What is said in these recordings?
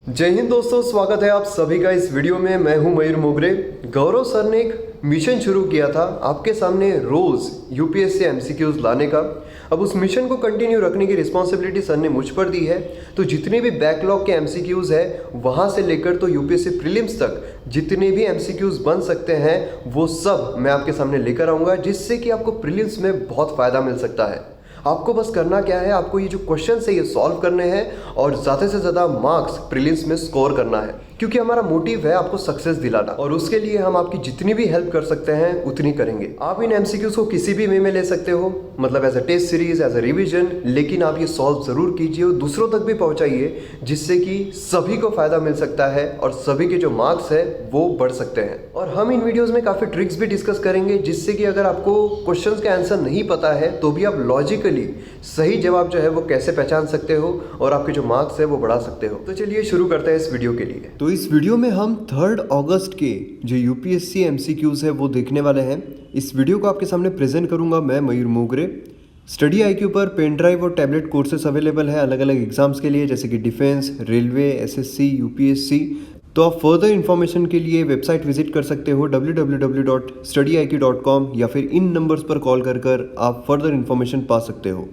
जय हिंद दोस्तों, स्वागत है आप सभी का इस वीडियो में। मैं हूं मयूर मोगरे। गौरव सर ने एक मिशन शुरू किया था आपके सामने रोज यूपीएससी एमसीक्यूज लाने का। अब उस मिशन को कंटिन्यू रखने की रिस्पॉन्सिबिलिटी सर ने मुझ पर दी है। तो जितने भी बैकलॉग के एमसीक्यूज है वहां से लेकर तो यूपीएससी प्रीलिम्स तक जितने भी एमसीक्यूज बन सकते हैं वो सब मैं आपके सामने लेकर आऊँगा, जिससे कि आपको प्रीलिम्स में बहुत फ़ायदा मिल सकता है। आपको बस करना क्या है, आपको ये जो क्वेश्चन है ये सॉल्व करने हैं और ज़्यादा से ज़्यादा मार्क्स प्रीलिम्स में स्कोर करना है, क्योंकि हमारा मोटिव है आपको सक्सेस दिलाना। और उसके लिए हम आपकी जितनी भी हेल्प कर सकते हैं उतनी करेंगे। आप इन एमसीक्यूज को किसी भी वे में ले सकते हो, मतलब as a test series, as a revision, लेकिन आप ये सॉल्व ज़रूर कीजिए और दूसरों तक भी पहुंचाइए, जिससे कि सभी को फ़ायदा मिल सकता है और सभी के जो मार्क्स है वो बढ़ सकते हैं। और हम इन वीडियोज़ में काफ़ी ट्रिक्स भी डिस्कस करेंगे, जिससे कि अगर आपको क्वेश्चन का आंसर नहीं पता है तो भी आप लॉजिकली सही जवाब जो है वो कैसे पहचान सकते हो और आपके जो मार्क्स है वो बढ़ा सकते हो। तो चलिए शुरू करते हैं इस वीडियो के लिए। तो इस वीडियो में हम 3 अगस्त के जो यूपीएससी एमसीक्यूज है वो देखने वाले हैं। इस वीडियो को आपके सामने प्रेजेंट करूंगा मैं मयूर मोगरे। स्टडी आईक्यू पर पेन ड्राइव और टैबलेट कोर्सेस अवेलेबल है अलग अलग एग्जाम्स के लिए, जैसे कि डिफेंस, रेलवे, एसएससी, यूपीएससी। तो आप फर्दर इन्फॉर्मेशन के लिए वेबसाइट विजिट कर सकते हो www.studyiq.com, या फिर इन नंबर्स पर कॉल कर आप फर्दर इन्फॉर्मेशन पा सकते हो।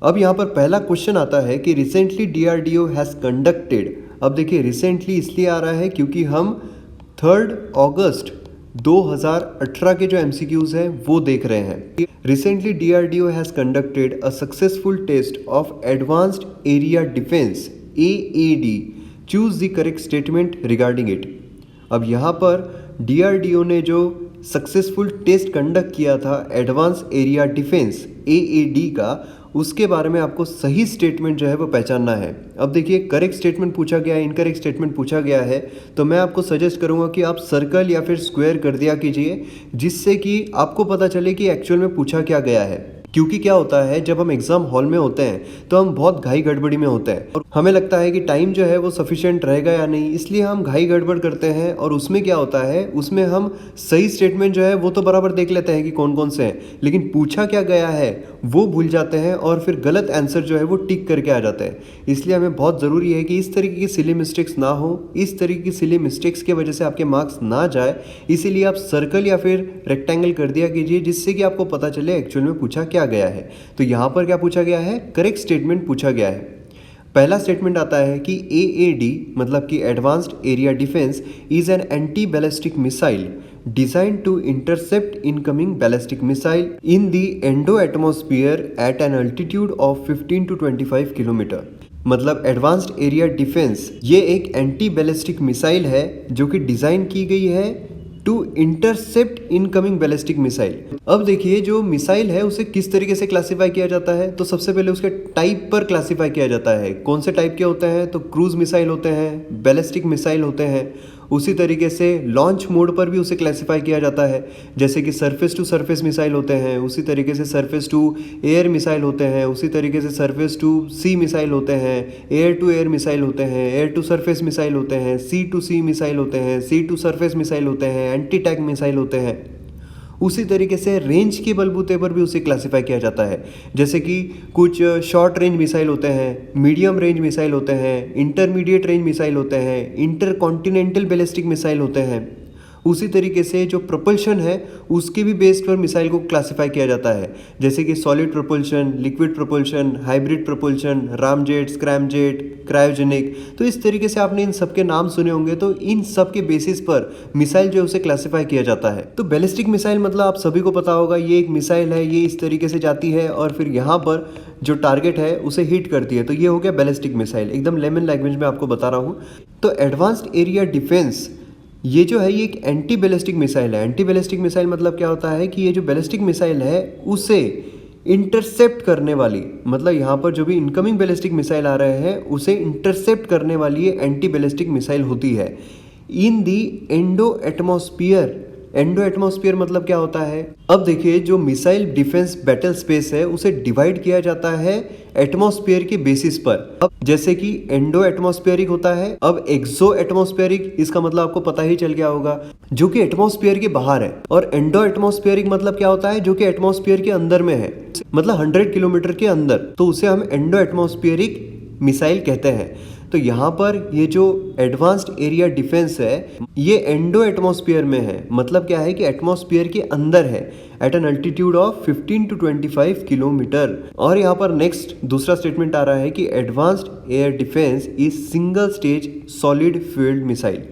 अब यहाँ पर पहला क्वेश्चन आता है कि रिसेंटली डीआरडीओ हैज़ कंडक्टेड। अब देखिए रिसेंटली इसलिए आ रहा है क्योंकि हम 3 अगस्त 2018 के जो एमसीक्यूज हैं वो देख रहे हैं। Recently DRDO has conducted a successful test of advanced area defence AAD। Choose the correct statement regarding it. अब यहाँ पर डीआरडीओ ने जो सक्सेसफुल टेस्ट कंडक्ट किया था एडवांस एरिया डिफेंस AAD का, उसके बारे में आपको सही स्टेटमेंट जो है वो पहचानना है। अब देखिए करेक्ट स्टेटमेंट पूछा गया है, इनकरेक्ट स्टेटमेंट पूछा गया है, तो मैं आपको सजेस्ट करूंगा कि आप सर्कल या फिर स्क्वायर कर दिया कीजिए, जिससे कि आपको पता चले कि एक्चुअल में पूछा क्या गया है। क्योंकि क्या होता है, जब हम एग्जाम हॉल में होते हैं तो हम बहुत घाई गड़बड़ी में होते हैं और हमें लगता है कि टाइम जो है वो सफिशिएंट रहेगा या नहीं, इसलिए हम घाई गड़बड़ करते हैं। और उसमें क्या होता है, उसमें हम सही स्टेटमेंट जो है वो तो बराबर देख लेते हैं कि कौन कौन से हैं, लेकिन पूछा क्या गया है वो भूल जाते हैं और फिर गलत आंसर जो है वो टिक करके आ जाते हैं। इसलिए हमें बहुत ज़रूरी है कि इस तरीके की सिली मिस्टेक्स ना हो, इस तरीके की सिली मिस्टेक्स की वजह से आपके मार्क्स ना जाए। इसीलिए आप सर्कल या फिर रेक्टेंगल कर दिया कीजिए, जिससे कि आपको पता चले एक्चुअल में पूछा क्या गया है। तो यहाँ पर क्या पूछा गया है, करेक्ट स्टेटमेंट पूछा गया है। पहला स्टेटमेंट आता है कि AAD मतलब कि advanced area defence is an anti ballistic missile designed to intercept incoming ballistic missile in the endo-atmosphere at an altitude of 15 to 25 kilometre. मतलब एडवांस्ड एरिया डिफेंस ये एक एंटी बैलिस्टिक मिसाइल है जो कि डिज़ाइन की गई है to intercept incoming ballistic missile. अब देखिए जो मिसाइल है उसे किस तरीके से क्लासीफाई किया जाता है, तो सबसे पहले उसके टाइप पर क्लासीफाई किया जाता है। कौन से टाइप के होते हैं, तो क्रूज मिसाइल होते हैं, बैलिस्टिक मिसाइल होते हैं। उसी तरीके से लॉन्च मोड पर भी उसे क्लासीफाई किया जाता है, जैसे कि सरफेस टू सरफेस मिसाइल होते हैं, उसी तरीके से सरफेस टू एयर मिसाइल होते हैं, उसी तरीके से सरफेस टू सी मिसाइल होते हैं, एयर टू एयर मिसाइल होते हैं, एयर टू सरफेस मिसाइल होते हैं, सी टू सी मिसाइल होते हैं, सी टू सरफेस मिसाइल होते हैं, एंटी टैंक मिसाइल होते हैं। उसी तरीके से रेंज के बलबूते पर भी उसे क्लासीफाई किया जाता है, जैसे कि कुछ शॉर्ट रेंज मिसाइल होते हैं, मीडियम रेंज मिसाइल होते हैं, इंटरमीडिएट रेंज मिसाइल होते हैं, इंटर कॉन्टिनेंटल बैलिस्टिक मिसाइल होते हैं। उसी तरीके से जो प्रोपल्शन है उसके भी बेस पर मिसाइल को क्लासीफाई किया जाता है, जैसे कि solid propulsion, liquid propulsion, hybrid propulsion, ramjet, scramjet, cryogenic. तो इस तरीके से आपने इन सब के नाम सुने होंगे। तो इन सब के बेसिस पर मिसाइल जो है उसे क्लासीफाई किया जाता है। तो बैलिस्टिक मिसाइल मतलब आप सभी को पता होगा, ये एक मिसाइल है, ये इस तरीके से जाती है और फिर यहाँ पर जो टारगेट है उसे हिट करती है। तो ये हो गया बैलिस्टिक मिसाइल, एकदम लेमन लैंग्वेज में आपको बता रहा हूँ। तो एडवांस्ड एरिया डिफेंस ये जो है ये एक एंटी बैलिस्टिक मिसाइल है। एंटी बैलिस्टिक मिसाइल मतलब क्या होता है कि ये जो बैलिस्टिक मिसाइल है उसे इंटरसेप्ट करने वाली, मतलब यहाँ पर जो भी इनकमिंग बैलिस्टिक मिसाइल आ रहे हैं उसे इंटरसेप्ट करने वाली ये एंटी बैलिस्टिक मिसाइल होती है इन दी एंडो एटमॉस्फियर। एंडो एटमॉस्फियर मतलब क्या होता है, अब देखिए जो मिसाइल डिफेंस बैटल स्पेस है उसे डिवाइड किया जाता है एटमॉस्फेयर के बेसिस पर। अब जैसे कि एंडो एटमॉस्फेरिक होता है, अब एक्सो एटमॉस्फेरिक, इसका मतलब आपको पता ही चल गया होगा, जो कि एटमॉस्फेयर के बाहर है। और एंडो एटमॉस्फेरिक मतलब क्या होता है, जो कि एटमॉस्फेयर के अंदर में है, मतलब 100 किलोमीटर के अंदर, तो उसे हम एंडो एटमॉस्फेरिक मिसाइल कहते हैं। तो यहाँ पर ये जो एडवांस्ड एरिया डिफेंस है ये एंडो एटमॉस्फेयर में है। मतलब क्या है कि एटमॉस्फेयर के अंदर है at an altitude of 15 to 25 kilometre. और यहाँ पर नेक्स्ट दूसरा स्टेटमेंट आ रहा है कि advanced air defence is single stage solid fuelled missile.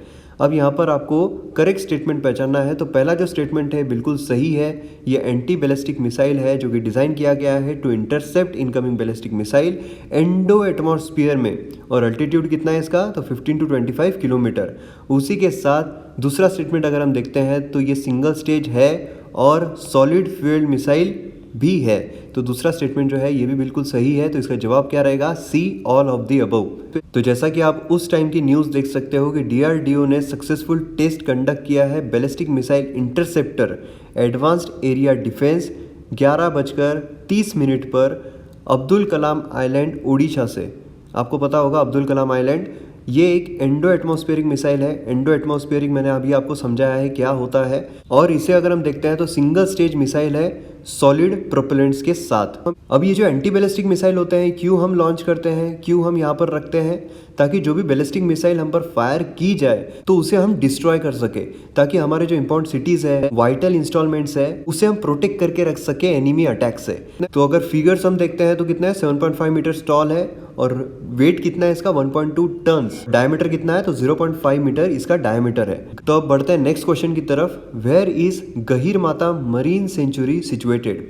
अब यहाँ पर आपको करेक्ट स्टेटमेंट पहचानना है। तो पहला जो स्टेटमेंट है बिल्कुल सही है, ये एंटी बैलिस्टिक मिसाइल है जो कि डिज़ाइन किया गया है to intercept incoming ballistic missile endo atmosphere में। और अल्टीट्यूड कितना है इसका, तो 15 to 25 किलोमीटर। उसी के साथ दूसरा स्टेटमेंट अगर हम देखते हैं तो ये सिंगल स्टेज है और सॉलिड फ्यूल्ड मिसाइल भी है। तो दूसरा स्टेटमेंट जो है ये भी बिल्कुल सही है। तो इसका जवाब क्या रहेगा, see all of the above. तो जैसा कि आप उस टाइम की न्यूज़ देख सकते हो कि DRDO ने सक्सेसफुल टेस्ट कंडक्ट किया है ballistic missile interceptor advanced area defence 11:30 पर अब्दुल कलाम आइलैंड ओडिशा से। आपको पता होगा अब्दुल कलाम आइलैंड ये एक एंडो एटमॉस्फेरिक मिसाइल है। एंडो एटमॉस्फेरिक मैंने अभी आपको समझाया है क्या होता है। और इसे अगर हम देखते हैं तो सिंगल स्टेज मिसाइल है सॉलिड प्रोपेलेंट्स के साथ। अब ये जो एंटी बैलिस्टिक मिसाइल होते हैं क्यों हम लॉन्च करते हैं, क्यों हम यहाँ पर रखते हैं, ताकि जो भी बैलिस्टिक मिसाइल हम पर फायर की जाए तो उसे हम डिस्ट्रॉय कर सके, ताकि हमारे जो इंपॉर्टेंट सिटीज है, वाइटल इंस्टॉलमेंट्स है, उसे हम प्रोटेक्ट करके रख सके एनिमी अटैक से। तो अगर फिगर्स हम देखते हैं तो कितना है, 7.5 मीटर टॉल है और वेट कितना है इसका 1.2 टन्स। डायमीटर कितना है, तो 0.5 मीटर इसका डायमीटर है। तो अब बढ़ते हैं नेक्स्ट क्वेश्चन की तरफ। Where is Gahirmatha marine sanctuary situated.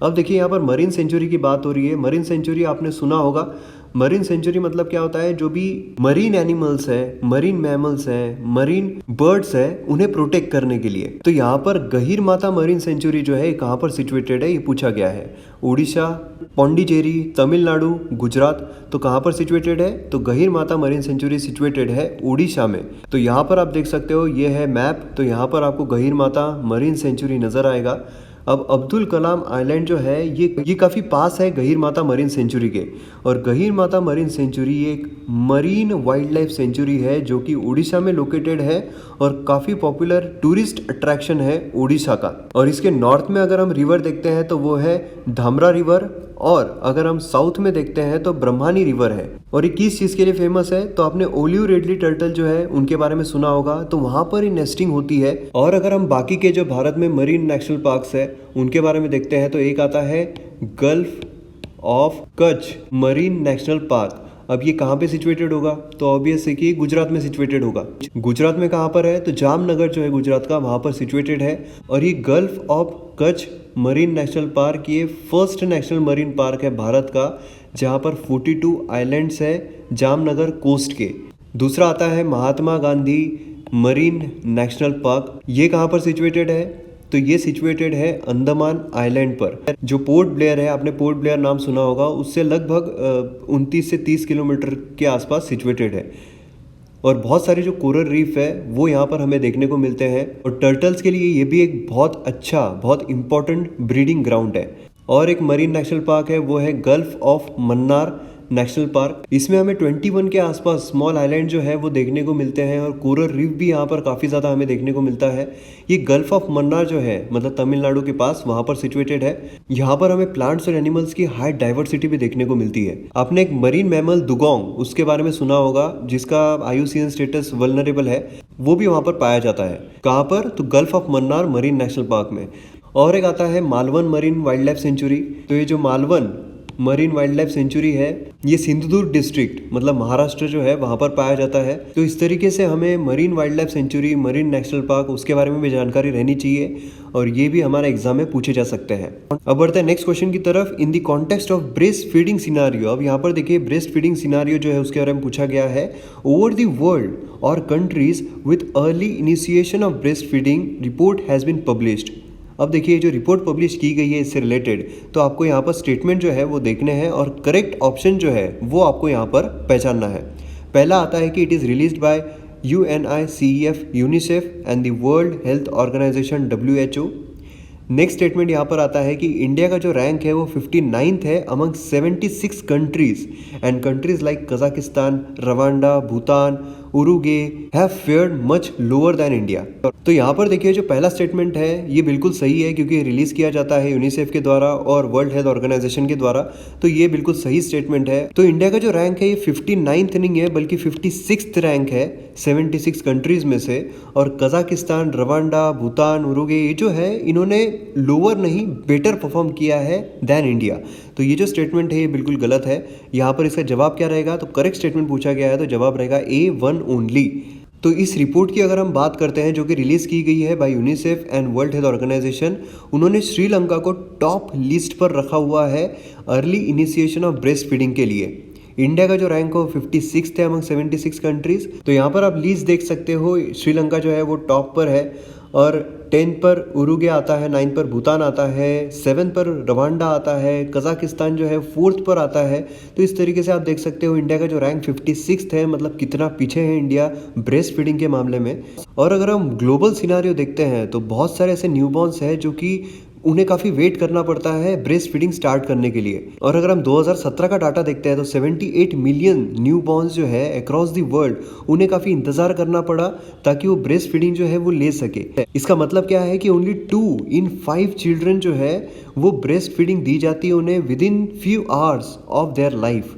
अब देखिए यहाँ पर मरीन सेंचुरी की बात हो रही है। मरीन सेंचुरी आपने सुना होगा। मरीन सेंचुरी मतलब क्या होता है, जो भी मरीन एनिमल्स है, मरीन मैमल्स हैं, मरीन बर्ड्स हैं, उन्हें प्रोटेक्ट करने के लिए। तो यहाँ पर गहीरमाता मरीन सेंचुरी जो है कहाँ पर सिचुएटेड है ये पूछा गया है। उड़ीसा, पौंडीचेरी, तमिलनाडु, गुजरात। तो कहाँ पर सिचुएटेड है, तो गहीरमाता मरीन सेंचुरी सिचुएटेड है उड़ीसा में। तो यहाँ पर आप देख सकते हो ये है मैप। तो यहाँ पर आपको गहीरमाता मरीन सेंचुरी नजर आएगा। अब अब्दुल कलाम आइलैंड जो है ये काफ़ी पास है गहीरमाता मरीन सेंचुरी के। और गहीरमाता मरीन सेंचुरी एक मरीन वाइल्ड लाइफ सेंचुरी है जो कि उड़ीसा में लोकेटेड है और काफ़ी पॉपुलर टूरिस्ट अट्रैक्शन है उड़ीसा का। और इसके नॉर्थ में अगर हम रिवर देखते हैं तो वो है धामरा रिवर, और अगर हम साउथ में देखते हैं तो ब्रह्मानी रिवर है। और ये किस चीज़ के लिए फेमस है, तो आपने ओलिव रेडली टर्टल जो है उनके बारे में सुना होगा, तो वहाँ पर ही नेस्टिंग होती है। और अगर हम बाकी के जो भारत में मरीन नेशनल पार्क्स है उनके बारे में देखते हैं तो एक आता है gulf of Kutch marine national park. अब ये कहाँ पे सिचुएटेड होगा, तो ऑब्वियस है कि गुजरात में सिचुएटेड होगा। गुजरात में कहाँ पर है, तो जामनगर जो है गुजरात का, वहाँ पर सिचुएटेड है। और ये gulf of Kutch marine national park ये फर्स्ट नेशनल मरीन पार्क है भारत का, जहाँ पर 42 आइलैंड्स है जामनगर कोस्ट के। दूसरा आता है Mahatma Gandhi marine national park. ये कहाँ पर सिचुएटेड है, तो ये सिचुएटेड है अंडमान आइलैंड पर। जो पोर्ट ब्लेयर है, आपने पोर्ट ब्लेयर नाम सुना होगा, उससे लगभग 29 से 30 किलोमीटर के आसपास सिचुएटेड है। और बहुत सारे जो कोरल रीफ है वो यहाँ पर हमें देखने को मिलते हैं। और टर्टल्स के लिए ये भी एक बहुत अच्छा, बहुत इंपॉर्टेंट ब्रीडिंग ग्राउंड है। और एक मरीन नेशनल पार्क है वो है gulf of Mannar national park. इसमें हमें 21 के आसपास स्मॉल आइलैंड जो है वो देखने को मिलते हैं और कोरल रीफ भी यहाँ पर काफ़ी ज़्यादा हमें देखने को मिलता है। ये गल्फ ऑफ मन्नार जो है मतलब तमिलनाडु के पास वहाँ पर सिचुएटेड है। यहाँ पर हमें प्लांट्स और एनिमल्स की हाई डाइवर्सिटी भी देखने को मिलती है। आपने एक मरीन मैमल दुगोंग उसके बारे में सुना होगा जिसका IUCN स्टेटस वल्नरेबल है, वो भी वहाँ पर पाया जाता है। कहाँ पर, तो gulf of Mannar marine national park में। और एक आता है Malvan marine wild life sanctuary. तो ये जो Malvan marine wild life sanctuary है ये सिंधुदुर्ग डिस्ट्रिक्ट मतलब महाराष्ट्र जो है वहाँ पर पाया जाता है। तो इस तरीके से हमें marine wild life sanctuary, marine national park उसके बारे में भी जानकारी रहनी चाहिए और ये भी हमारे एग्जाम में पूछे जा सकते हैं। अब बढ़ते हैं नेक्स्ट क्वेश्चन की तरफ। In the context of breast feeding scenario. अब यहाँ पर देखिए ब्रेस्ट फीडिंग सिनारियो जो है उसके बारे में पूछा गया है। ओवर द वर्ल्ड और countries with early initiation of breast feeding report has been published. अब देखिए जो रिपोर्ट पब्लिश की गई है इससे रिलेटेड, तो आपको यहाँ पर स्टेटमेंट जो है वो देखने हैं और करेक्ट ऑप्शन जो है वो आपको यहाँ पर पहचानना है। पहला आता है कि it is released by UNICEF, UNICEF and the World Health Organization WHO। Next statement यहाँ पर आता है कि इंडिया का जो रैंक है वो 59th है among 76 countries and countries like Kazakhstan, Rwanda, Bhutan, Uruguay have fared much lower than India. तो यहाँ पर देखिए जो पहला स्टेटमेंट है ये बिल्कुल सही है, क्योंकि रिलीज किया जाता है यूनिसेफ के द्वारा और वर्ल्ड हेल्थ ऑर्गेनाइजेशन के द्वारा, तो ये बिल्कुल सही स्टेटमेंट है। तो इंडिया का जो रैंक है ये 59th नहीं है बल्कि 56th रैंक है 76 कंट्रीज में से। और कजाकिस्तान, रवांडा, भूटान, उरुगे ये जो है इन्होंने लोअर नहीं बेटर परफॉर्म किया है देन इंडिया। तो ये जो स्टेटमेंट है ये बिल्कुल गलत है। यहाँ पर इसका जवाब क्या रहेगा, तो करेक्ट स्टेटमेंट पूछा गया है तो जवाब रहेगा A1 ओनली। तो इस रिपोर्ट की अगर हम बात करते हैं जो कि रिलीज की गई है by UNICEF and World Health Organization, उन्होंने श्रीलंका को टॉप लिस्ट पर रखा हुआ है early initiation of breast feeding के लिए। इंडिया का जो रैंक हो 56th है अमंग 76 कंट्रीज। तो यहाँ पर आप लिस्ट देख सकते हो, श्रीलंका जो है वो टॉप पर है और 10 पर उरुगे आता है, 9 पर भूटान आता है, 7 पर रवांडा आता है, कजाकिस्तान जो है 4th पर आता है। तो इस तरीके से आप देख सकते हो इंडिया का जो रैंक 56th है, मतलब कितना पीछे है इंडिया ब्रेस्ट फीडिंग के मामले में। और अगर हम ग्लोबल सिनारियो देखते हैं तो बहुत सारे ऐसे न्यूबॉर्न्स हैं जो कि उन्हें काफ़ी वेट करना पड़ता है ब्रेस्ट फीडिंग स्टार्ट करने के लिए। और अगर हम 2017 का डाटा देखते हैं तो 78 मिलियन न्यूबॉर्न्स जो है अक्रॉस दी वर्ल्ड, उन्हें काफ़ी इंतज़ार करना पड़ा ताकि वो ब्रेस्ट फीडिंग जो है वो ले सके। इसका मतलब क्या है कि ओनली 2 in 5 चिल्ड्रन जो है वो ब्रेस्ट फीडिंग दी जाती है उन्हें with in few hours of their life.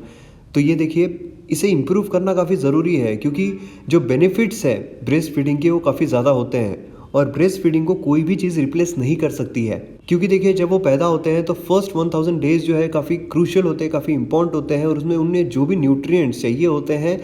तो ये देखिए इसे इम्प्रूव करना काफ़ी ज़रूरी है, क्योंकि जो बेनिफिट्स है ब्रेस्ट फीडिंग के वो काफ़ी ज़्यादा होते हैं और ब्रेस्ट फीडिंग को कोई भी चीज़ रिप्लेस नहीं कर सकती है। क्योंकि देखिए जब वो पैदा होते हैं तो फर्स्ट 1000 डेज जो है काफ़ी क्रूशियल होते हैं, काफ़ी इंपॉर्टेंट होते हैं और उसमें उन्हें जो भी न्यूट्रिएंट्स चाहिए होते हैं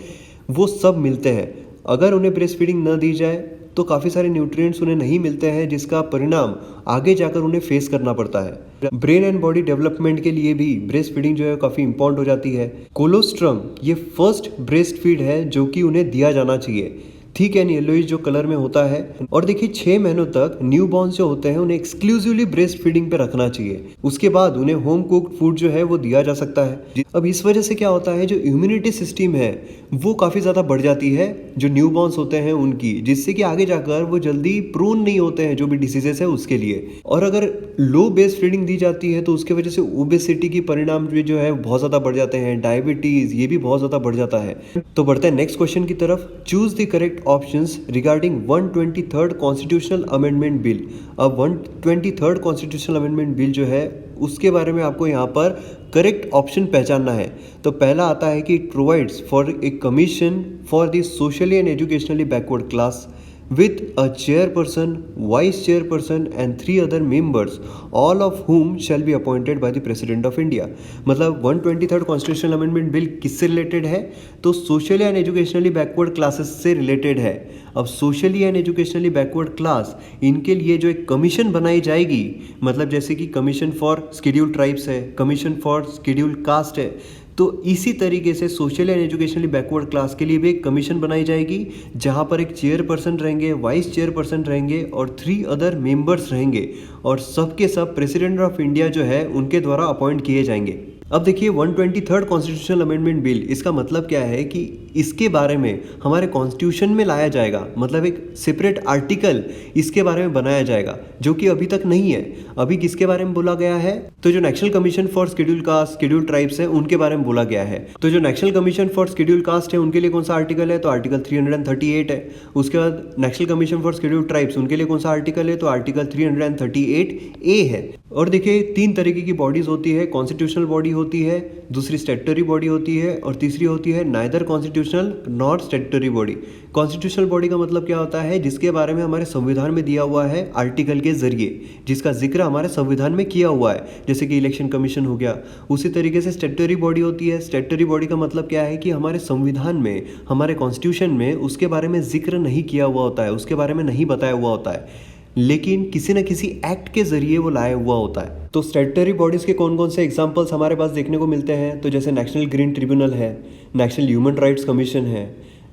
वो सब मिलते हैं। अगर उन्हें ब्रेस्ट फीडिंग न दी जाए तो काफ़ी सारे न्यूट्रिएंट्स उन्हें नहीं मिलते हैं, जिसका परिणाम आगे जाकर उन्हें फेस करना पड़ता है। ब्रेन एंड बॉडी डेवलपमेंट के लिए भी ब्रेस्ट फीडिंग जो है काफ़ी इंपॉर्टेंट हो जाती है। कोलोस्ट्रम ये फर्स्ट ब्रेस्ट फीड है जो कि उन्हें दिया जाना चाहिए, थिक एंड येलोइश जो कलर में होता है। और देखिए 6 महीनों तक न्यूबॉर्न्स जो होते हैं उन्हें एक्सक्लूसिवली ब्रेस्ट फीडिंग पे रखना चाहिए। उसके बाद उन्हें होम कुक्ड फूड जो है वो दिया जा सकता है। अब इस वजह से क्या होता है, जो इम्यूनिटी सिस्टम है वो काफ़ी ज़्यादा बढ़ जाती है जो न्यूबॉर्न्स होते हैं उनकी, जिससे कि आगे जाकर वो जल्दी प्रोन नहीं होते हैं जो भी डिसीजेस है उसके लिए। और अगर लो ब्रेस्ट फीडिंग दी जाती है तो उसके वजह से ओबेसिटी की परिणाम भी जो है बहुत ज़्यादा बढ़ जाते हैं, डायबिटीज़ ये भी बहुत ज़्यादा बढ़ जाता है। तो बढ़ते हैं नेक्स्ट क्वेश्चन की तरफ। Choose the correct options regarding 123rd constitutional amendment bill. अब 123rd कॉन्स्टिट्यूशनल अमेंडमेंट बिल जो है उसके बारे में आपको यहाँ पर करेक्ट ऑप्शन पहचानना है। तो पहला आता है कि it provides for a commission for the socially and educationally backward class with a chairperson, vice chairperson and 3 other members, all of whom shall be appointed by the president of India। मतलब 123rd constitutional amendment bill किससे related है, तो socially and educationally backward classes से related है। अब socially and educationally backward class इनके लिए जो एक कमीशन बनाई जाएगी, मतलब जैसे कि कमीशन फॉर शेड्यूल्ड ट्राइब्स है, कमीशन फॉर शेड्यूल्ड कास्ट है, तो इसी तरीके से social and educationally backward class के लिए भी एक कमीशन बनाई जाएगी, जहां पर एक चेयरपर्सन रहेंगे, वाइस चेयरपर्सन रहेंगे और 3 अदर मेंबर्स रहेंगे और सबके सब प्रेसिडेंट ऑफ इंडिया जो है उनके द्वारा अपॉइंट किए जाएंगे। अब देखिए 123rd कॉन्स्टिट्यूशनल अमेंडमेंट बिल, इसका मतलब क्या है कि इसके बारे में हमारे कॉन्स्टिट्यूशन में लाया जाएगा, मतलब एक सेपरेट आर्टिकल इसके बारे में बनाया जाएगा जो कि अभी तक नहीं है। अभी किसके बारे में बोला गया है, तो जो national commission for scheduled caste, scheduled tribes है उनके बारे में बोला गया है। तो जो national commission for scheduled caste है उनके लिए कौन सा आर्टिकल है, तो आर्टिकल 338 है। उसके बाद national commission for scheduled tribes उनके लिए कौन सा आर्टिकल है, तो आर्टिकल 338A है। और देखिए 3 तरीके की बॉडीज होती है, कॉन्स्टिट्यूशनल बॉडी होती है, दूसरी स्टैट्यूटरी बॉडी होती है और तीसरी होती है neither constitutional not statutory body. Constitutional body का मतलब क्या होता है, जिसके बारे में हमारे संविधान में दिया हुआ है आर्टिकल के जरिए, जिसका जिक्र हमारे संविधान में किया हुआ है, जैसे कि इलेक्शन कमीशन हो गया। उसी तरीके से स्टैट्यूटरी बॉडी होती है। स्टैट्यूटरी बॉडी का मतलब क्या है कि हमारे संविधान में, हमारे कॉन्स्टिट्यूशन में उसके बारे में जिक्र नहीं किया हुआ होता है, उसके बारे में नहीं बताया हुआ होता है, लेकिन किसी न किसी एक्ट के जरिए वो लाया हुआ होता है। तो स्टैट्यूटरी बॉडीज़ के कौन कौन से एग्जांपल्स हमारे पास देखने को मिलते हैं, तो जैसे नेशनल ग्रीन ट्रिब्यूनल है, नेशनल ह्यूमन राइट्स कमीशन है,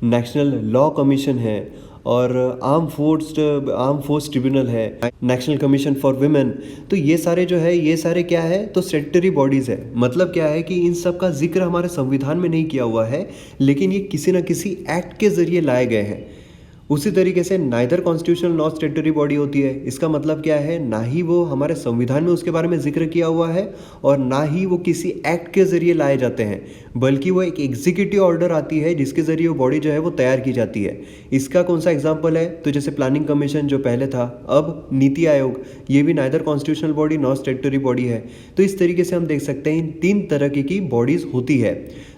नेशनल लॉ कमीशन है और आर्म फोर्स ट्रिब्यूनल है, नेशनल कमीशन फॉर वुमेन। तो ये सारे जो है, ये सारे क्या है, तो स्टैट्यूटरी बॉडीज़ है। मतलब क्या है कि इन सब का जिक्र हमारे संविधान में नहीं किया हुआ है, लेकिन ये किसी न किसी एक्ट के जरिए लाए गए हैं। उसी तरीके से neither constitutional not statutory body होती है। इसका मतलब क्या है, ना ही वो हमारे संविधान में उसके बारे में जिक्र किया हुआ है और ना ही वो किसी एक्ट के जरिए लाए जाते हैं, बल्कि वो एक एग्जीक्यूटिव ऑर्डर आती है जिसके जरिए वो बॉडी जो है वो तैयार की जाती है। इसका कौन सा एग्जाम्पल है, तो जैसे प्लानिंग कमीशन जो पहले था, अब नीति आयोग, ये भी neither constitutional body not statutory body है। तो इस तरीके से हम देख सकते हैं इन 3 तरह की बॉडीज होती है।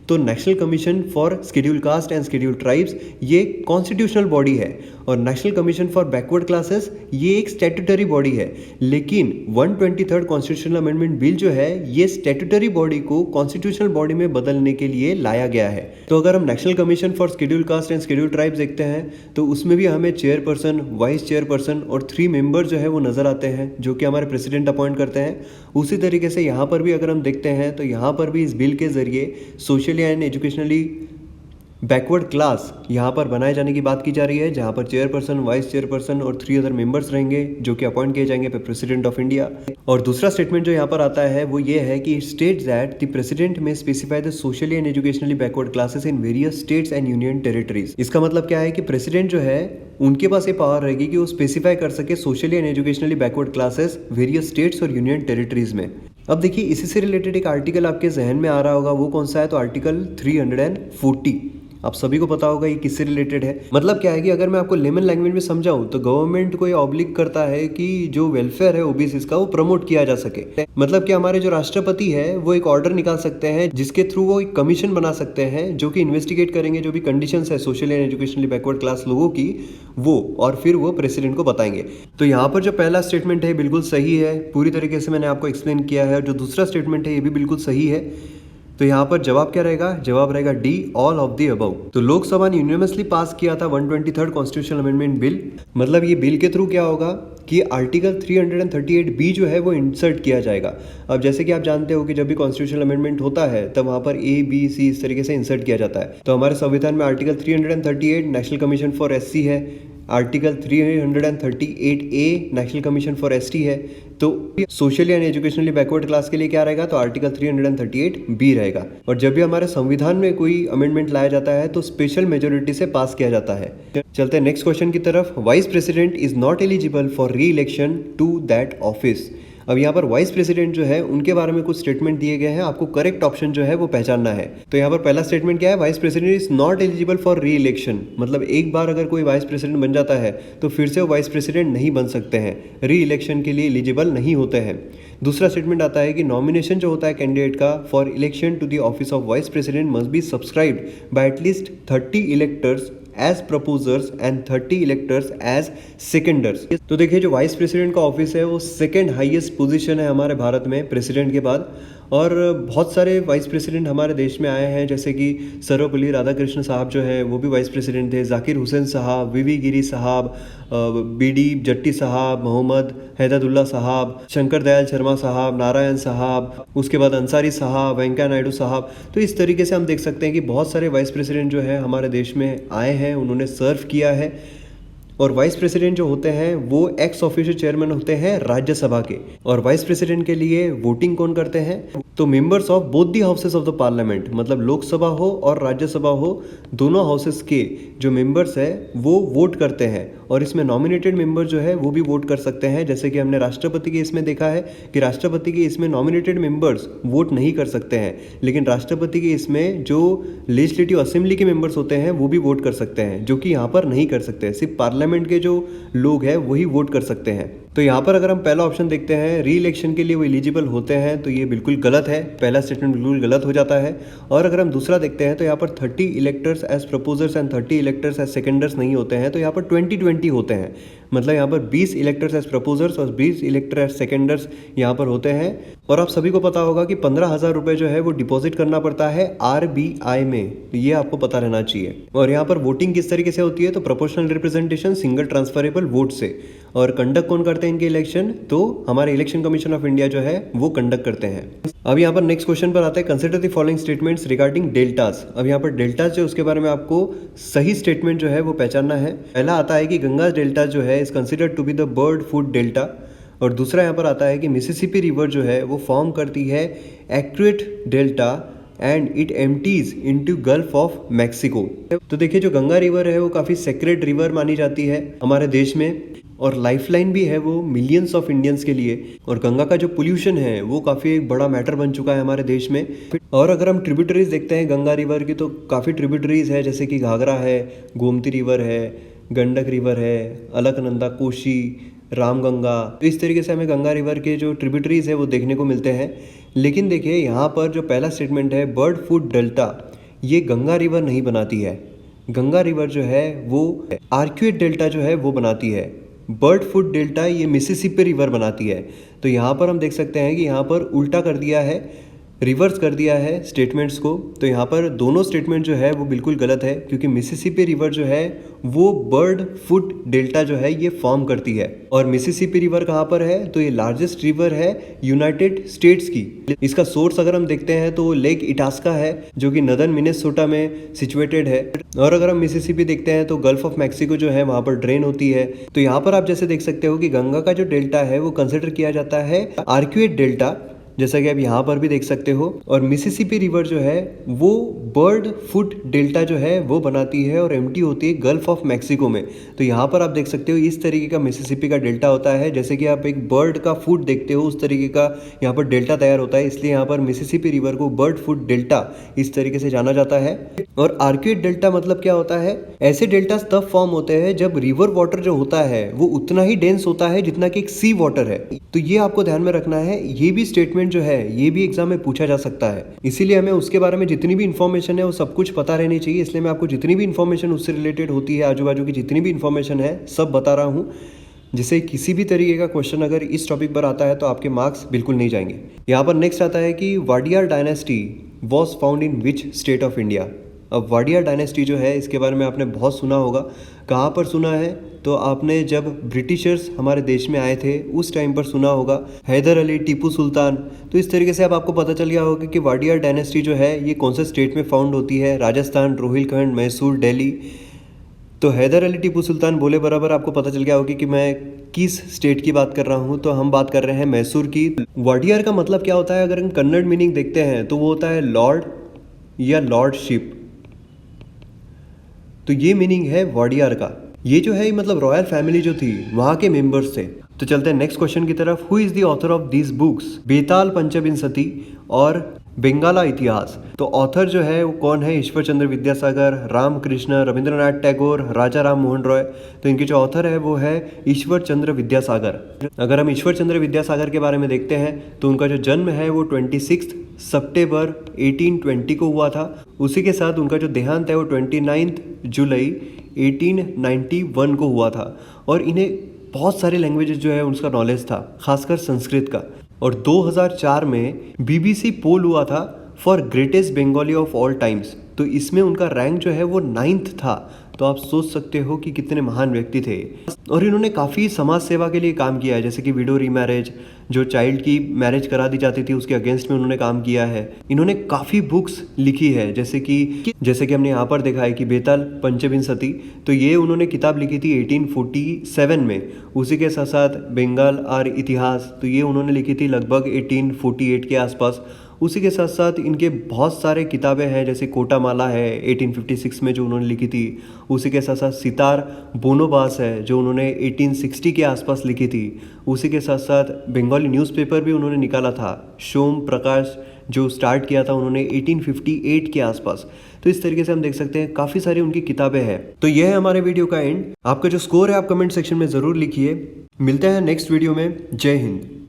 तो national commission for schedule caste and schedule tribes ये कॉन्स्टिट्यूशनल बॉडी है और national commission for backward classes ये एक स्टैट्यूटरी बॉडी है। लेकिन 123rd कॉन्स्टिट्यूशनल अमेंडमेंट बिल जो है ये स्टैट्यूटरी बॉडी को कॉन्स्टिट्यूशनल बॉडी में बदलने के लिए लाया गया है। तो अगर हम national commission for schedule caste and schedule tribes देखते हैं तो उसमें भी हमें चेयरपर्सन, वाइस चेयरपर्सन और 3 मेंबर जो है वो नजर आते हैं जो कि हमारे प्रेसिडेंट अपॉइंट करते हैं। उसी तरीके से यहाँ पर भी अगर हम देखते हैं तो यहाँ पर भी इस बिल के जरिए socially and educationally backward class यहाँ पर बनाए जाने की बात की जा रही है, जहाँ पर चेयरपर्सन, वाइस चेयरपर्सन और 3 अदर मेंबर्स रहेंगे जो कि अपॉइंट किए जाएंगे प्रेसिडेंट ऑफ इंडिया। और दूसरा स्टेटमेंट जो यहाँ पर आता है वो ये है कि स्टेट्स दैट द प्रेसिडेंट में specify the socially and educationally backward classes in various states and union territories. इसका मतलब क्या है कि प्रेसिडेंट जो है उनके पास ये पावर रहेगी कि वो स्पेसिफाई कर सके socially and educationally backward classes various states और यूनियन टेरिटरीज में। अब देखिए इसी से रिलेटेड एक आर्टिकल आपके जहन में आ रहा होगा, वो कौन सा है, तो आर्टिकल 340। आप सभी को पता होगा ये किससे रिलेटेड है। मतलब क्या है कि अगर मैं आपको लेमन लैंग्वेज में समझाऊं तो गवर्नमेंट को ये ऑब्लिग करता है कि जो वेलफेयर है ओबीसीज का वो प्रमोट किया जा सके। मतलब कि हमारे जो राष्ट्रपति है वो एक ऑर्डर निकाल सकते हैं जिसके थ्रू वो एक कमीशन बना सकते हैं जो कि इन्वेस्टिगेट करेंगे जो भी कंडीशंस है social and educationally backward class लोगों की वो, और फिर वो प्रेसिडेंट को बताएंगे। तो यहाँ पर जो पहला स्टेटमेंट है बिल्कुल सही है, पूरी तरीके से मैंने आपको एक्सप्लेन किया है। और जो दूसरा स्टेटमेंट है ये भी बिल्कुल सही है। तो यहाँ पर जवाब क्या रहेगा, जवाब रहेगा D, all of the above. तो लोकसभा ने यूनिवर्सली पास किया था 123rd कॉन्स्टिट्यूशनल अमेंडमेंट बिल। मतलब ये बिल के थ्रू क्या होगा कि आर्टिकल 338B जो है वो इंसर्ट किया जाएगा। अब जैसे कि आप जानते हो कि जब भी कॉन्स्टिट्यूशनल अमेंडमेंट होता है तब वहाँ पर A, B, C इस तरीके से इंसर्ट किया जाता है। तो हमारे संविधान में article 338 national commission for SC है, article 338A national commission for ST है। तो socially and educationally backward class के लिए क्या रहेगा, तो आर्टिकल 338B रहेगा। और जब भी हमारे संविधान में कोई अमेंडमेंट लाया जाता है तो स्पेशल मेजोरिटी से पास किया जाता है। चलते हैं नेक्स्ट क्वेश्चन की तरफ। Vice president is not eligible for re election to that office. अब यहाँ पर वाइस प्रेसिडेंट जो है उनके बारे में कुछ स्टेटमेंट दिए गए हैं, आपको करेक्ट ऑप्शन जो है वो पहचानना है। तो यहाँ पर पहला स्टेटमेंट क्या है, vice president is not eligible for re election. मतलब एक बार अगर कोई वाइस प्रेसिडेंट बन जाता है तो फिर से वो वाइस प्रेसिडेंट नहीं बन सकते हैं, री इलेक्शन के लिए एलिजिबल नहीं होते हैं। दूसरा स्टेटमेंट आता है कि नॉमिनेशन जो होता है कैंडिडेट का for election to the office of vice president must be subscribed by at least 30 electors as proposers and 30 electors as seconders. तो देखिए जो वाइस प्रेसिडेंट का ऑफिस है वो सेकेंड हाईएस्ट पोजीशन है हमारे भारत में प्रेसिडेंट के बाद। और बहुत सारे वाइस प्रेसिडेंट हमारे देश में आए हैं, जैसे कि सर्वपल्ली राधाकृष्ण साहब जो है वो भी वाइस प्रेसिडेंट थे, जाकिर हुसैन साहब, वीवी गिरी साहब, बीडी जट्टी साहब, मोहम्मद हैदरुल्लाह साहब, शंकर दयाल शर्मा साहब, नारायण साहब, उसके बाद अंसारी साहब, वेंकैया नायडू साहब। तो इस तरीके से हम देख सकते हैं कि बहुत सारे वाइस प्रेसिडेंट जो है हमारे देश में आए हैं, उन्होंने सर्व किया है। और वाइस प्रेसिडेंट जो होते हैं वो एक्स ऑफिशियल चेयरमैन होते हैं राज्यसभा के। और वाइस प्रेसिडेंट के लिए वोटिंग कौन करते हैं, तो members of both the houses of the parliament, मतलब लोकसभा हो और राज्यसभा हो, दोनों हाउसेस के जो मेंबर्स है वो वोट करते हैं। और इसमें नॉमिनेटेड मेंबर जो है वो भी वोट कर सकते हैं, जैसे कि हमने राष्ट्रपति के इसमें देखा है कि राष्ट्रपति के इसमें नॉमिनेटेड मेंबर्स वोट नहीं कर सकते हैं, लेकिन राष्ट्रपति के इसमें जो लेजिस्लेटिव असेंबली के मेंबर्स होते हैं वो भी वोट कर सकते हैं, जो कि यहाँ पर नहीं कर सकते। सिर्फ पार्लियामेंट के जो लोग हैं वही वोट कर सकते हैं। तो यहाँ पर अगर हम पहला ऑप्शन देखते हैं री इलेक्शन के लिए वो एलिजिबल होते हैं, तो ये बिल्कुल गलत है, पहला स्टेटमेंट बिल्कुल गलत हो जाता है। और अगर हम दूसरा देखते हैं तो यहाँ पर 30 electors as proposers and 30 electors as seconders नहीं होते हैं, तो यहाँ पर 20-20 होते हैं। मतलब यहाँ पर 20 इलेक्टर्स एज प्रपोजर्स और 20 इलेक्टर एज सेकेंडर्स यहाँ पर होते हैं। और आप सभी को पता होगा कि 15,000 रुपये जो है वो डिपॉजिट करना पड़ता है RBI में, तो ये आपको पता रहना चाहिए। और यहाँ पर वोटिंग किस तरीके से होती है, तो proportional representation single transferable vote से। और कंडक्ट कौन करते हैं इनके इलेक्शन, तो हमारे इलेक्शन कमीशन ऑफ इंडिया जो है वो कंडक्ट करते हैं। अब यहाँ पर नेक्स्ट क्वेश्चन पर आते हैं, consider the following statements regarding deltas. अब यहाँ पर डेल्टास जो उसके बारे में आपको सही स्टेटमेंट जो है वो पहचानना है। पहला आता है कि गंगा डेल्टा जो है is considered to be the bird food delta. और दूसरा यहाँ पर आता है कि मिसिसिपी रिवर जो है वो फॉर्म करती है accurate delta and it empties into gulf of Mexico. तो देखिए जो गंगा रिवर है वो काफ़ी सेक्रेड रिवर मानी जाती है हमारे देश में, और लाइफलाइन भी है वो मिलियंस ऑफ इंडियंस के लिए। और गंगा का जो पोल्यूशन है वो काफ़ी एक बड़ा मैटर बन चुका है हमारे देश में। और अगर हम ट्रिब्यूटरीज देखते हैं गंगा रिवर की, तो काफ़ी ट्रिब्यूटरीज है, जैसे कि घाघरा है, गोमती रिवर है, गंडक रिवर है, अलकनंदा, कोशी, रामगंगा। तो इस तरीके से हमें गंगा रिवर के जो ट्रिब्यूटरीज है वो देखने को मिलते हैं। लेकिन देखिए यहाँ पर जो पहला स्टेटमेंट है बर्ड फूड डेल्टा, ये गंगा रिवर नहीं बनाती है। गंगा रिवर जो है वो आर्क्वेट डेल्टा जो है वो बनाती है। बर्ड फूड डेल्टा ये मिसिसिपी रिवर बनाती है। तो यहाँ पर हम देख सकते हैं कि यहाँ पर उल्टा कर दिया है, रिवर्स कर दिया है स्टेटमेंट्स को। तो यहाँ पर दोनों स्टेटमेंट जो है वो बिल्कुल गलत है, क्योंकि मिसिसिपी रिवर जो है वो बर्ड फूड डेल्टा जो है ये फॉर्म करती है। और मिसिसिपी रिवर कहाँ पर है, तो ये लार्जेस्ट रिवर है यूनाइटेड स्टेट्स की। इसका सोर्स अगर हम देखते हैं तो लेक इटास्का है, जो कि नदर्न मिनेसोटा में सिचुएटेड है। और अगर हम मिसिसिपी देखते हैं तो गल्फ ऑफ मैक्सिको जो है वहाँ पर ड्रेन होती है। तो यहाँ पर आप जैसे देख सकते हो कि गंगा का जो डेल्टा है वो कंसिडर किया जाता है आर्क्वेट डेल्टा, जैसा कि आप यहाँ पर भी देख सकते हो। और मिसिसिपी रिवर जो है वो बर्ड फूड डेल्टा जो है वो बनाती है और एम्प्टी होती है गल्फ ऑफ मैक्सिको में। तो यहाँ पर आप देख सकते हो इस तरीके का मिसिसिपी का डेल्टा होता है, जैसे कि आप एक बर्ड का फूड देखते हो उस तरीके का यहाँ पर डेल्टा तैयार होता है। इसलिए यहाँ पर मिसिसिपी रिवर को बर्ड फूड डेल्टा इस तरीके से जाना जाता है। और आर्क्वेट डेल्टा मतलब क्या होता है, ऐसे डेल्टा तब फॉर्म होते हैं जब रिवर वाटर जो होता है वो उतना ही डेंस होता है जितना कि एक सी वाटर है। तो ये आपको ध्यान में रखना है। ये भी स्टेटमेंट जो है ये भी एग्जाम में पूछा जा सकता है, इसीलिए हमें उसके बारे में जितनी भी इन्फॉर्मेशन है वो सब कुछ पता रहनी चाहिए। इसलिए मैं आपको जितनी भी इन्फॉर्मेशन उससे रिलेटेड होती है, आजू बाजू की जितनी भी इन्फॉर्मेशन है सब बता रहा हूँ, जिससे किसी भी तरीके का क्वेश्चन अगर इस टॉपिक पर आता है तो आपके मार्क्स बिल्कुल नहीं जाएंगे। यहाँ पर नेक्स्ट आता है कि Wadiyar dynasty was found in which state of India. अब वाडियार डायनेस्टी जो है इसके बारे में आपने बहुत सुना होगा। कहाँ पर सुना है, तो आपने जब ब्रिटिशर्स हमारे देश में आए थे उस टाइम पर सुना होगा, हैदर अली, टीपू सुल्तान। तो इस तरीके से अब आपको पता चल गया होगा कि वाडियार डायनेस्टी जो है ये कौन से स्टेट में फाउंड होती है, राजस्थान, रोहिलखंड, मैसूर, दिल्ली। तो हैदर अली, टीपू सुल्तान बोले बराबर आपको पता चल गया होगा कि मैं किस स्टेट की बात कर रहा हूँ। तो हम बात कर रहे हैं मैसूर की। वाडियार का मतलब क्या होता है, अगर हम कन्नड़ मीनिंग देखते हैं तो वो होता है लॉर्ड या लॉर्डशिप। तो ये मीनिंग है वाडियार का। ये जो है मतलब रॉयल फैमिली जो थी वहाँ के मेंबर्स थे। तो चलते हैं नेक्स्ट क्वेश्चन की तरफ। Who is the author of these books, Betal Panchavinshati और बेंगाला इतिहास। तो ऑथर जो है वो कौन है, ईश्वर चंद्र विद्यासागर, रामकृष्ण, रविंद्रनाथ टैगोर, राजा राम मोहन रॉय। तो इनके जो ऑथर है वो है ईश्वर चंद्र विद्यासागर। अगर हम ईश्वर चंद्र विद्यासागर के बारे में देखते हैं तो उनका जो जन्म है वो 26 सितंबर 1820 को हुआ था। उसी के साथ उनका जो देहांत है वो 29 जुलाई 1891 को हुआ था। और इन्हें बहुत सारे लैंग्वेजेस जो है उनका नॉलेज था, खासकर संस्कृत का। और 2004 में BBC पोल हुआ था for greatest Bengali of all times. तो इसमें उनका रैंक जो है वो 9th था। तो आप सोच सकते हो कि कितने महान व्यक्ति थे। और इन्होंने काफ़ी समाज सेवा के लिए काम किया है, जैसे कि विडो रीमैरिज, जो चाइल्ड की मैरिज करा दी जाती थी उसके अगेंस्ट में उन्होंने काम किया है। इन्होंने काफ़ी बुक्स लिखी है, जैसे कि हमने यहाँ पर देखा है कि बेताल पंचविंशति। तो ये उन्होंने किताब लिखी थी 1847 में। उसी के साथ साथ बंगाल और इतिहास, तो ये उन्होंने लिखी थी लगभग 1848 के आसपास। उसी के साथ साथ इनके बहुत सारे किताबें हैं, जैसे कोटामाला है 1856 में जो उन्होंने लिखी थी। उसी के साथ साथ सितार बोनोबास है जो उन्होंने 1860 के आसपास लिखी थी। उसी के साथ साथ बंगाली न्यूज़पेपर भी उन्होंने निकाला था, सोम प्रकाश, जो स्टार्ट किया था उन्होंने 1858 के आसपास। तो इस तरीके से हम देख सकते हैं काफ़ी सारी उनकी किताबें हैं। तो यह है हमारे वीडियो का एंड। आपका जो स्कोर है आप कमेंट सेक्शन में ज़रूर लिखिए। मिलते हैं नेक्स्ट वीडियो में। जय हिंद।